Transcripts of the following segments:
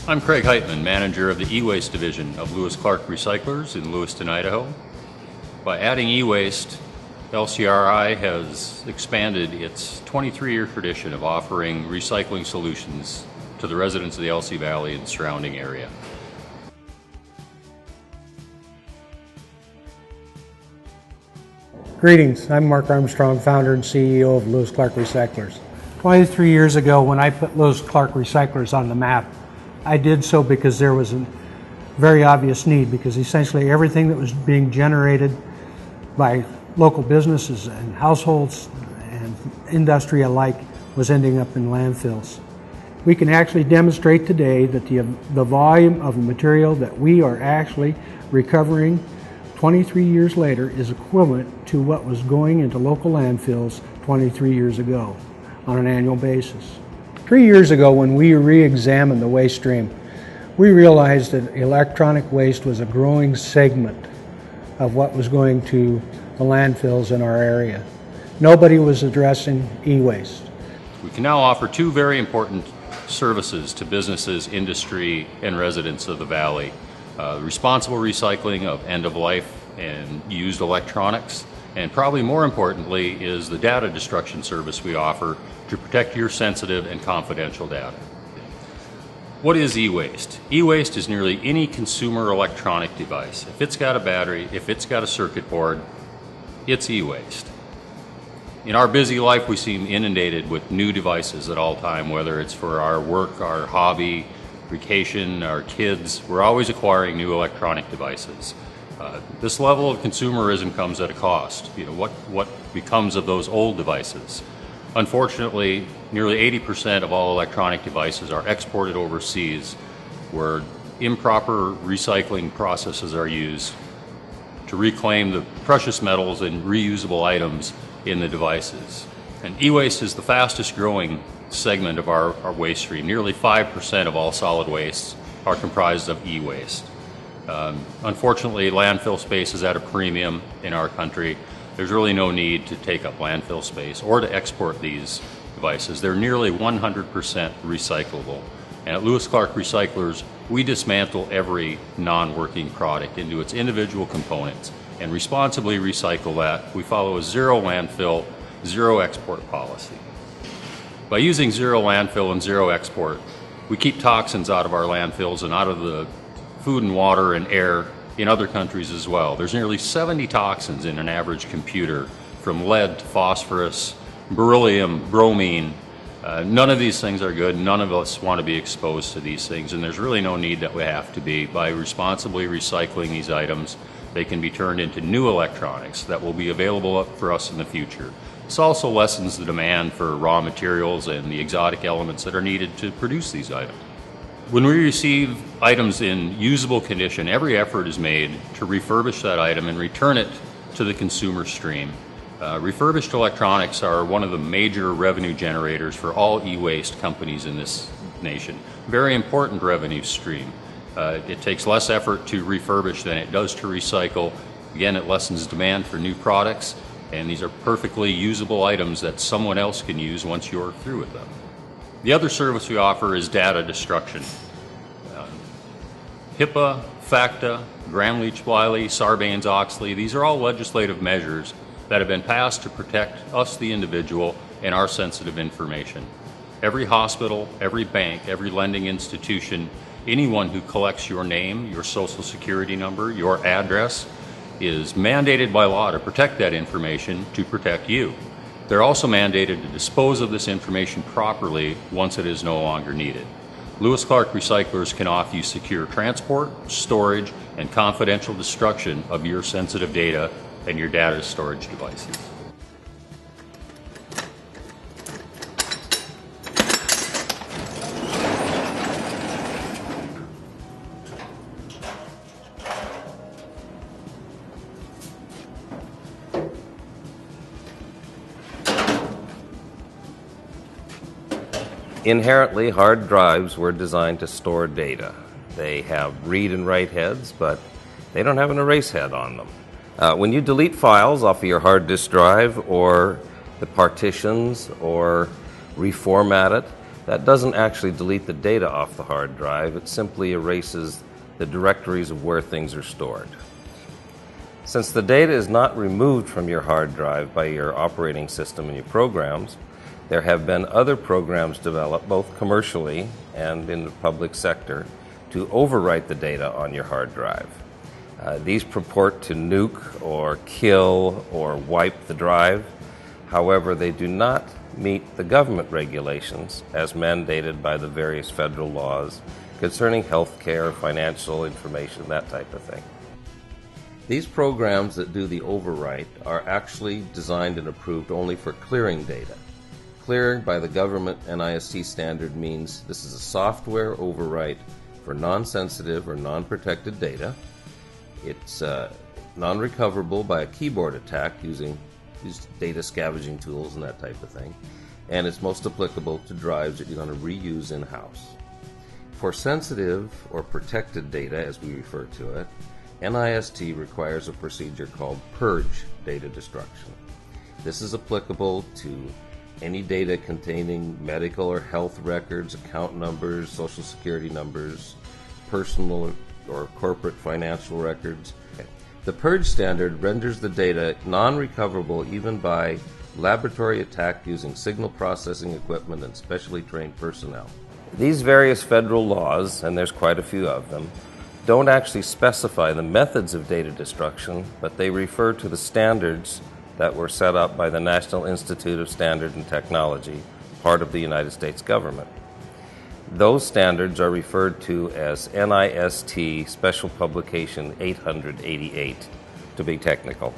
I'm Craig Heitman, manager of the EWaste division of Lewis Clark Recyclers in Lewiston, Idaho. By adding EWaste, LCRI has expanded its 23-year tradition of offering recycling solutions to the residents of the LC Valley and surrounding area. Greetings, I'm Mark Armstrong, founder and CEO of Lewis Clark Recyclers. 23 years ago, when I put Lewis Clark Recyclers on the map, I did so because there was a very obvious need, because essentially everything that was being generated by local businesses and households and industry alike was ending up in landfills. We can actually demonstrate today that the volume of material that we are actually recovering 23 years later is equivalent to what was going into local landfills 23 years ago on an annual basis. 3 years ago, when we re-examined the waste stream, we realized that electronic waste was a growing segment of what was going to the landfills in our area. Nobody was addressing e-waste. We can now offer two very important services to businesses, industry, and residents of the Valley. Responsible recycling of end-of-life and used electronics, and probably more importantly is the data destruction service we offer to protect your sensitive and confidential data. What is e-waste? E-waste is nearly any consumer electronic device. If it's got a battery, if it's got a circuit board, it's e-waste. In our busy life, we seem inundated with new devices at all time, whether it's for our work, our hobby, vacation, our kids. We're always acquiring new electronic devices. This level of consumerism comes at a cost. What becomes of those old devices? Unfortunately, nearly 80% of all electronic devices are exported overseas, where improper recycling processes are used to reclaim the precious metals and reusable items in the devices. And e-waste is the fastest growing segment of our waste stream. Nearly 5% of all solid wastes are comprised of e-waste. Unfortunately, landfill space is at a premium in our country. There's really no need to take up landfill space or to export these devices. They're nearly 100% recyclable. And at Lewis Clark Recyclers, we dismantle every non-working product into its individual components and responsibly recycle that. We follow a zero landfill, zero export policy. By using zero landfill and zero export, we keep toxins out of our landfills and out of the food and water and air in other countries as well. There's nearly 70 toxins in an average computer, from lead to phosphorus, beryllium, bromine. None of these things are good. None of us want to be exposed to these things, and there's really no need that we have to be. By responsibly recycling these items, they can be turned into new electronics that will be available for us in the future. This also lessens the demand for raw materials and the exotic elements that are needed to produce these items. When we receive items in usable condition, every effort is made to refurbish that item and return it to the consumer stream. Refurbished electronics are one of the major revenue generators for all e-waste companies in this nation. Very important revenue stream. It takes less effort to refurbish than it does to recycle. Again, it lessens demand for new products, and these are perfectly usable items that someone else can use once you're through with them. The other service we offer is data destruction. HIPAA, FACTA, Gramm-Leach-Bliley, Sarbanes-Oxley, these are all legislative measures that have been passed to protect us, the individual, and our sensitive information. Every hospital, every bank, every lending institution, anyone who collects your name, your social security number, your address, is mandated by law to protect that information to protect you. They're also mandated to dispose of this information properly once it is no longer needed. Lewis Clark Recyclers can offer you secure transport, storage, and confidential destruction of your sensitive data and your data storage devices. Inherently, hard drives were designed to store data. They have read and write heads, but they don't have an erase head on them. When you delete files off of your hard disk drive or the partitions or reformat it, That doesn't actually delete the data off the hard drive, it simply erases the directories of where things are stored. Since the data is not removed from your hard drive by your operating system and your programs, there have been other programs developed, both commercially and in the public sector, to overwrite the data on your hard drive. These purport to nuke or kill or wipe the drive. However, they do not meet the government regulations as mandated by the various federal laws concerning health care, financial information, that type of thing. These programs that do the overwrite are actually designed and approved only for clearing data. Clearing by the government NIST standard means this is a software overwrite for non-sensitive or non-protected data. It's non-recoverable by a keyboard attack using these data scavenging tools and that type of thing. And it's most applicable to drives that you're going to reuse in-house. For sensitive or protected data, as we refer to it, NIST requires a procedure called purge data destruction. This is applicable to any data containing medical or health records, account numbers, social security numbers, personal or corporate financial records. The purge standard renders the data non-recoverable even by laboratory attack using signal processing equipment and specially trained personnel. These various federal laws, and there's quite a few of them, don't actually specify the methods of data destruction, but they refer to the standards that were set up by the National Institute of Standards and Technology, part of the United States government. Those standards are referred to as NIST Special Publication 888, to be technical.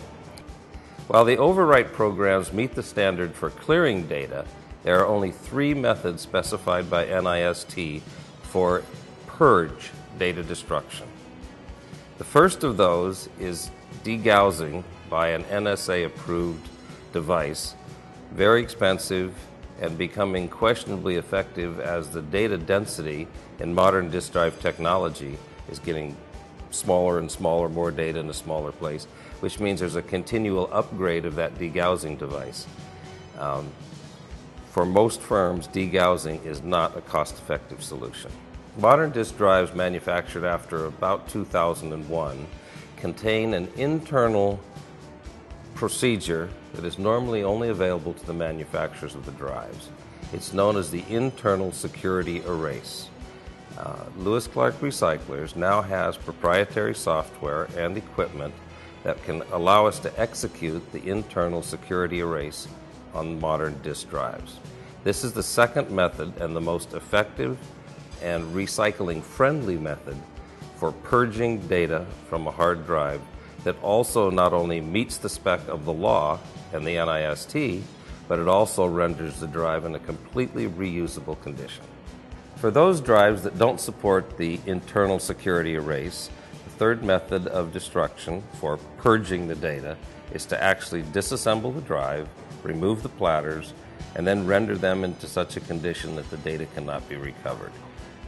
While the overwrite programs meet the standard for clearing data, there are only 3 methods specified by NIST for purge data destruction. The first of those is degaussing by an NSA-approved device, very expensive and becoming questionably effective as the data density in modern disk drive technology is getting smaller and smaller, more data in a smaller place, which means there's a continual upgrade of that degaussing device. For most firms, degaussing is not a cost-effective solution. Modern disk drives manufactured after about 2001 contain an internal procedure that is normally only available to the manufacturers of the drives. It's known as the internal security erase. Lewis Clark Recyclers now has proprietary software and equipment that can allow us to execute the internal security erase on modern disk drives. This is the second method and the most effective and recycling-friendly method for purging data from a hard drive that also not only meets the spec of the law and the NIST, but it also renders the drive in a completely reusable condition. For those drives that don't support the internal security erase, the third method of destruction for purging the data is to actually disassemble the drive, remove the platters, and then render them into such a condition that the data cannot be recovered,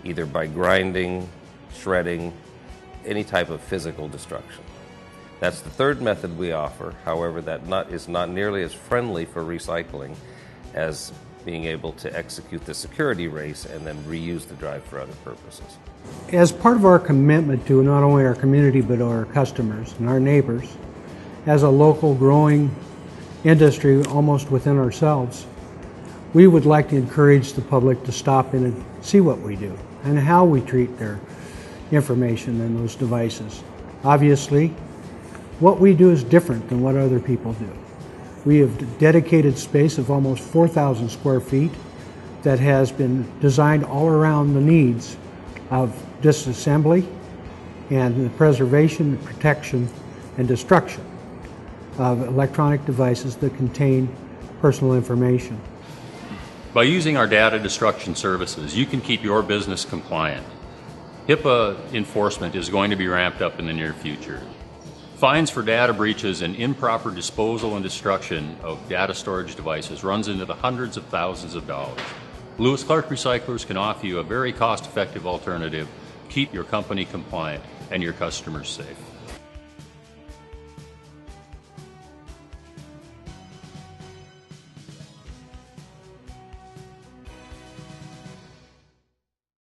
either by grinding, shredding, any type of physical destruction. That's the third method we offer. However, that is not nearly as friendly for recycling as being able to execute the security erase and then reuse the drive for other purposes. As part of our commitment to not only our community but our customers and our neighbors, as a local growing industry almost within ourselves, we would like to encourage the public to stop in and see what we do and how we treat their information in those devices. Obviously, what we do is different than what other people do. We have dedicated space of almost 4,000 square feet that has been designed all around the needs of disassembly and the preservation, protection, and destruction of electronic devices that contain personal information. By using our data destruction services, you can keep your business compliant. HIPAA enforcement is going to be ramped up in the near future. Fines for data breaches and improper disposal and destruction of data storage devices runs into the hundreds of thousands of dollars. Lewis Clark Recyclers can offer you a very cost-effective alternative. Keep your company compliant and your customers safe.